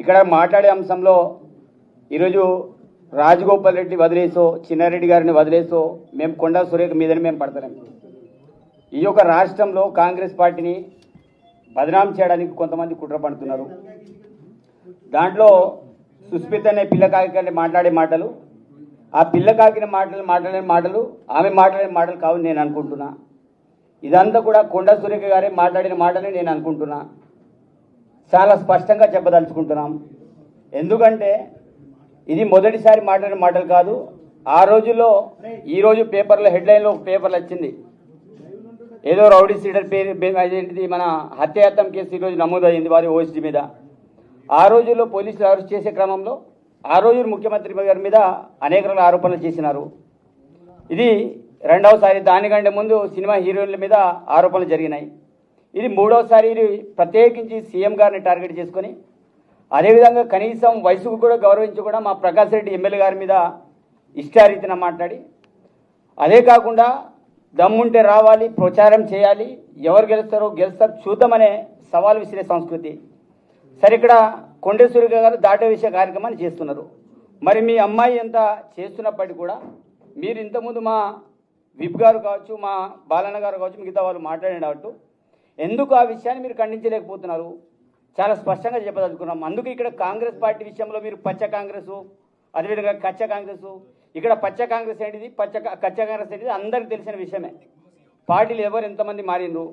ఇక్కడ మాట్లాడే అంశంలో ఈరోజు రాజగోపాల్ రెడ్డి వదిలేసో చిన్నారెడ్డి గారిని వదిలేసో మేము కొండా సురేఖ మీదని మేము పడతలేం. ఈ యొక్క రాష్ట్రంలో కాంగ్రెస్ పార్టీని బదనాం చేయడానికి కొంతమంది కుట్ర పడుతున్నారు. దాంట్లో సుస్మిత అనే పిల్లకాకి మాట్లాడే మాటలు, ఆ పిల్లకాకిన మాట్లాడే మాటలు ఆమె మాట్లాడే మాటలు కావు నేను అనుకుంటున్నా. ఇదంతా కూడా కొండా సురేఖ గారే మాట్లాడిన మాటలే నేను అనుకుంటున్నా. చాలా స్పష్టంగా చెప్పదలుచుకుంటున్నాం. ఎందుకంటే ఇది మొదటిసారి మాట్లాడిన మాటలు కాదు. ఆ రోజుల్లో ఈరోజు పేపర్లో హెడ్లైన్లో పేపర్లు వచ్చింది, ఏదో రౌడీ సీడర్ పేరు అదేంటిది మన హత్యాయత్నం కేసు ఈరోజు నమోదైంది వారి ఓఎస్డీ మీద. ఆ రోజుల్లో పోలీసులు అరెస్ట్ చేసే క్రమంలో ఆ రోజు ముఖ్యమంత్రి గారి మీద అనేక రకాల ఆరోపణలు చేసినారు. ఇది రెండవసారి, దానికంటే ముందు సినిమా హీరోయిన్ల మీద ఆరోపణలు జరిగినాయి. ఇది మూడవసారి. ఇది ప్రత్యేకించి సీఎం గారిని టార్గెట్ చేసుకొని అదేవిధంగా కనీసం వయసుకు కూడా గౌరవించి కూడా మా ప్రకాష్ రెడ్డి ఎమ్మెల్యే గారి మీద ఇష్టారీతిన మాట్లాడి, అదే కాకుండా దమ్ముంటే రావాలి, ప్రచారం చేయాలి, ఎవరు గెలుస్తారో చూద్దామనే సవాల్ విసిరే సంస్కృతి. సరే, ఇక్కడ కొండేశ్వరి గారు దాటే విషయ కార్యక్రమాన్ని చేస్తున్నారు. మరి మీ అమ్మాయి ఎంత చేస్తున్నప్పటికీ కూడా మీరు ఇంతకుముందు మా విప్ గారు కావచ్చు, మా బాలన్న గారు కావచ్చు, మిగతా వాళ్ళు మాట్లాడినట్టు ఎందుకు ఆ విషయాన్ని మీరు ఖండించలేకపోతున్నారు? చాలా స్పష్టంగా చెప్పదలుచుకున్నాం. అందుకు ఇక్కడ కాంగ్రెస్ పార్టీ విషయంలో మీరు పచ్చ కాంగ్రెసు, అదేవిధంగా కచ్చ కాంగ్రెసు. ఇక్కడ పచ్చ కాంగ్రెస్ ఏంటిది, కచ్చ కాంగ్రెస్ ఏంటిది అందరికీ తెలిసిన విషయమే. పార్టీలు ఎవరు ఎంతమంది మారిండ్రు.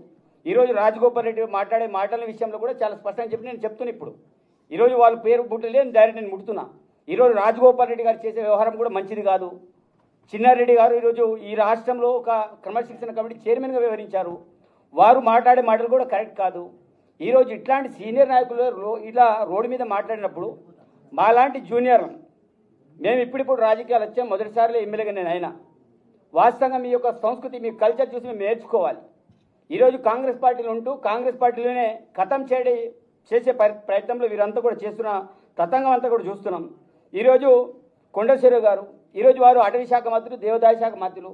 ఈరోజు రాజగోపాల్ రెడ్డి మాట్లాడే మాటల విషయంలో కూడా చాలా స్పష్టంగా చెప్పి నేను చెప్తున్నా. ఇప్పుడు ఈరోజు వాళ్ళ పేరు బుట్టలేదు, డైరెక్ట్ నేను ముడుతున్నా. ఈరోజు రాజగోపాల్ రెడ్డి గారు చేసే వ్యవహారం కూడా మంచిది కాదు. చిన్నారెడ్డి గారు ఈరోజు ఈ రాష్ట్రంలో ఒక క్రమశిక్షణ కమిటీ చైర్మన్గా వ్యవహరించారు. వారు మాట్లాడే మాటలు కూడా కరెక్ట్ కాదు. ఈరోజు ఇట్లాంటి సీనియర్ నాయకులు ఇలా రోడ్డు మీద మాట్లాడినప్పుడు మాలాంటి జూనియర్, మేము ఇప్పుడిప్పుడు రాజకీయాలు వచ్చాం, మొదటిసారిలో ఎమ్మెల్యేగా నేను అయినా. వాస్తవంగా మీ యొక్క సంస్కృతి, మీ కల్చర్ చూసి మేము నేర్చుకోవాలి. ఈరోజు కాంగ్రెస్ పార్టీలో ఉంటూ కాంగ్రెస్ పార్టీలోనే ఖతం చేసే ప్రయత్నంలో వీరంతా కూడా చేస్తున్న తతంగం అంతా కూడా చూస్తున్నాం. ఈరోజు కొండశ్వరి గారు, ఈరోజు వారు అటవీ శాఖ మంత్రులు, దేవాదాయ శాఖ మంత్రులు.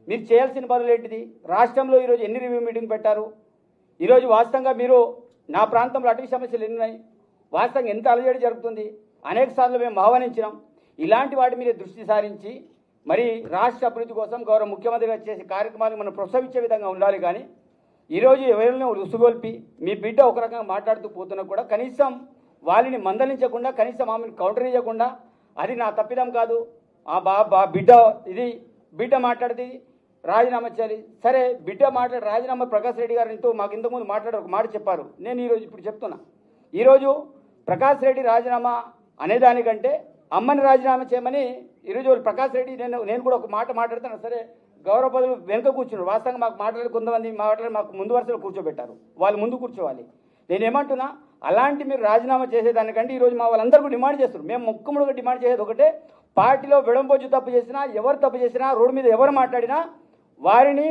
మీరు చేయాల్సిన పనులు ఏంటిది? రాష్ట్రంలో ఈరోజు ఎన్ని రివ్యూ మీటింగ్ పెట్టారు? ఈరోజు వాస్తవంగా మీరు నా ప్రాంతంలో అటవీ సమస్యలు ఎన్ని ఉన్నాయి, వాస్తవంగా ఎంత అలజడి జరుగుతుంది, అనేక సార్లు మేము ఆహ్వానించినాం. ఇలాంటి వాటి మీద దృష్టి సారించి మరి రాష్ట్ర అభివృద్ధి కోసం గౌరవ ముఖ్యమంత్రి గారు చేసే కార్యక్రమాలు మనం ప్రోత్సహించే విధంగా ఉండాలి. కానీ ఈరోజు ఎవరిని ఉసుగొల్పి మీ బిడ్డ ఒక రకంగా మాట్లాడుతూ పోతున్నా కూడా కనీసం వాళ్ళని మందలించకుండా, కనీసం ఆమెను కౌంటర్ ఇవ్వకుండా, అది నా తప్పిదం కాదు, ఆ బిడ్డ మాట్లాడితే రాజీనామా చేయాలి. సరే, బిడ్డ మాట్లాడి రాజీనామా ప్రకాష్ రెడ్డి గారితో మాకు ఇంతకుముందు మాట్లాడే ఒక మాట చెప్పారు. నేను ఈరోజు ఇప్పుడు చెప్తున్నా. ఈరోజు ప్రకాష్ రెడ్డి రాజీనామా అనేదానికంటే అమ్మని రాజీనామా చేయమని ఈరోజు ప్రకాష్ రెడ్డి నేను కూడా ఒక మాట మాట్లాడుతాను. సరే, గౌరవ పదవులు వెనుక కూర్చున్నారు. వాస్తవంగా మాకు మాట్లాడి కొంతమంది మాకు ముందు వరుసలో కూర్చోబెట్టారు. వాళ్ళు ముందు కూర్చోవాలి. నేనేమంటున్నా, అలాంటి మీరు రాజీనామా చేసేదానికంటే ఈరోజు మా వాళ్ళందరూ కూడా డిమాండ్ చేస్తారు. మేము ముక్కుముడుగా డిమాండ్ చేసేది ఒకటే, పార్టీలో విడంబోజు తప్పు చేసినా, ఎవరు తప్పు చేసినా, రోడ్డు మీద ఎవరు మాట్లాడినా వారిని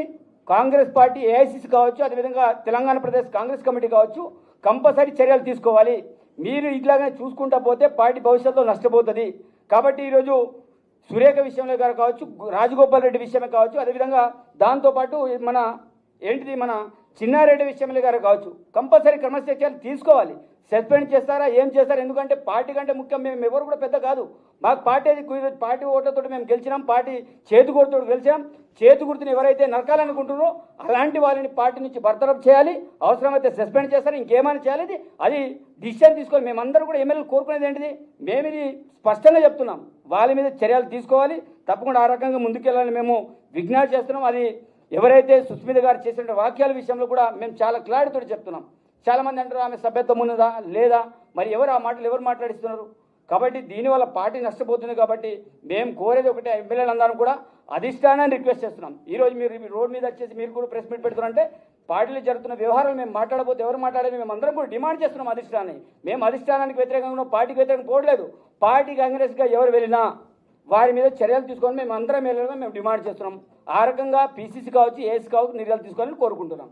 కాంగ్రెస్ పార్టీ ఏఐసిసి కావచ్చు, అదేవిధంగా తెలంగాణ ప్రదేశ్ కాంగ్రెస్ కమిటీ కావచ్చు, కంపల్సరీ చర్యలు తీసుకోవాలి. మీరు ఇట్లాగానే చూసుకుంటా పోతే పార్టీ భవిష్యత్తులో నష్టపోతుంది. కాబట్టి ఈరోజు సురేఖ విషయంలో గారు కావచ్చు, రాజగోపాల్ రెడ్డి విషయమే కావచ్చు, అదేవిధంగా దాంతోపాటు మన చిన్నారెడ్డి విషయంలో గారు కావచ్చు, కంపల్సరీ క్రమశిక్షణలు తీసుకోవాలి. సస్పెండ్ చేస్తారా, ఏం చేస్తారా? ఎందుకంటే పార్టీ కంటే ముఖ్యం మేము ఎవరు కూడా పెద్ద కాదు. మాకు పార్టీ ఓట్లతో మేము గెలిచినాం, పార్టీ చేతుగుర్తుతో గెలిచాం. చేతుగుర్తుని ఎవరైతే నరకాలనుకుంటున్నారో అలాంటి వాళ్ళని పార్టీ నుంచి బర్తరఫ్ చేయాలి, అవసరమైతే సస్పెండ్ చేస్తారు, ఇంకేమైనా చేయాలి. అది డిసిషన్ తీసుకోవాలి. మేమందరూ కూడా ఎమ్మెల్యేలు కోరుకునేది ఏంటిది? మేము ఇది స్పష్టంగా చెప్తున్నాం, వాళ్ళ మీద చర్యలు తీసుకోవాలి, తప్పకుండా ఆ రకంగా ముందుకెళ్ళాలని మేము విజ్ఞప్తి చేస్తున్నాం. అది ఎవరైతే సుస్మిత గారు చేసిన వాక్యాల విషయంలో కూడా మేము చాలా క్లారిటీతో చెప్తున్నాం. చాలామంది అంటారు ఆమె సభ్యత్వం ఉన్నదా లేదా, మరి ఎవరు ఆ మాటలు ఎవరు మాట్లాడిస్తున్నారు? కాబట్టి దీనివల్ల పార్టీ నష్టపోతుంది. కాబట్టి మేము కోరేది ఒకటే, ఎమ్మెల్యేలందరం కూడా అధిష్టానాన్ని రిక్వెస్ట్ చేస్తున్నాం. ఈరోజు మీరు రోడ్ మీద వచ్చేసి మీరు కూడా ప్రెస్ మీట్ పెడుతున్నారంటే పార్టీలో జరుగుతున్న వ్యవహారాలు మేము మాట్లాడబోతే ఎవరు మాట్లాడేది మేము అందరం కూడా డిమాండ్ చేస్తున్నాం అధిష్టానాన్ని. మేము అధిష్టానానికి వ్యతిరేకంగా పార్టీకి వ్యతిరేకంగా పోవట్లేదు. పార్టీ కాంగ్రెస్గా ఎవరు వెళ్ళినా వారి మీద చర్యలు తీసుకొని మేము అందరం వెళ్ళాలని మేము డిమాండ్ చేస్తున్నాం. ఆ రకంగా పీసీసీ కావచ్చు, ఏఎస్ కావచ్చు, నిర్ణయాలు తీసుకోవాలని కోరుకుంటున్నాం.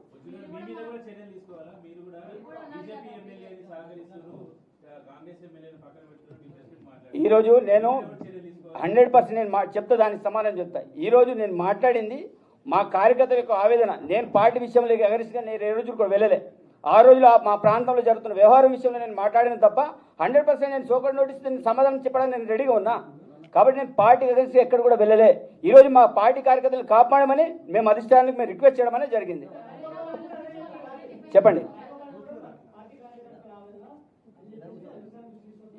ఈరోజు నేను 100% నేను చెప్తా, దానికి సమాధానం చెప్తా. ఈరోజు నేను మాట్లాడింది మా కార్యకర్తల యొక్క ఆవేదన. నేను పార్టీ విషయంలో అగరిస్ట్గా నేను ఏ రోజు కూడా వెళ్ళలే. ఆ రోజులో మా ప్రాంతంలో జరుగుతున్న వ్యవహారం విషయంలో నేను మాట్లాడిన తప్ప 100% నేను సోకర్ నోటీస్ నేను సమాధానం చెప్పడానికి నేను రెడీగా ఉన్నా. కాబట్టి నేను పార్టీ అగెన్స్ట్ ఎక్కడ కూడా వెళ్ళలే. ఈరోజు మా పార్టీ కార్యకర్తలు కాపాడమని మేము అధిష్టానానికి మేము రిక్వెస్ట్ చేయడం అనేది జరిగింది. చెప్పండి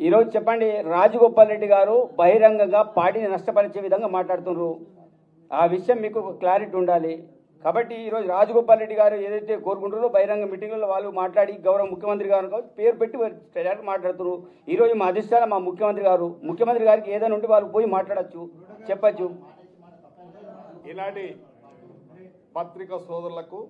ఈరోజు చెప్పండి. రాజగోపాల్ రెడ్డి గారు బహిరంగంగా పార్టీని నష్టపరిచే విధంగా మాట్లాడుతున్నారు. ఆ విషయం మీకు క్లారిటీ ఉండాలి. కాబట్టి ఈరోజు రాజగోపాల్ రెడ్డి గారు ఏదైతే కోరుకుంటారో బహిరంగ మీటింగ్లలో వాళ్ళు మాట్లాడి గౌరవ ముఖ్యమంత్రి గారు పేరు పెట్టి మాట్లాడుతున్నారు. ఈరోజు మా అధిష్టానం మా ముఖ్యమంత్రి గారికి ఏదైనా ఉంటే వాళ్ళు పోయి మాట్లాడచ్చు, చెప్పచ్చు. ఈనాటి పత్రికా సోదరులకు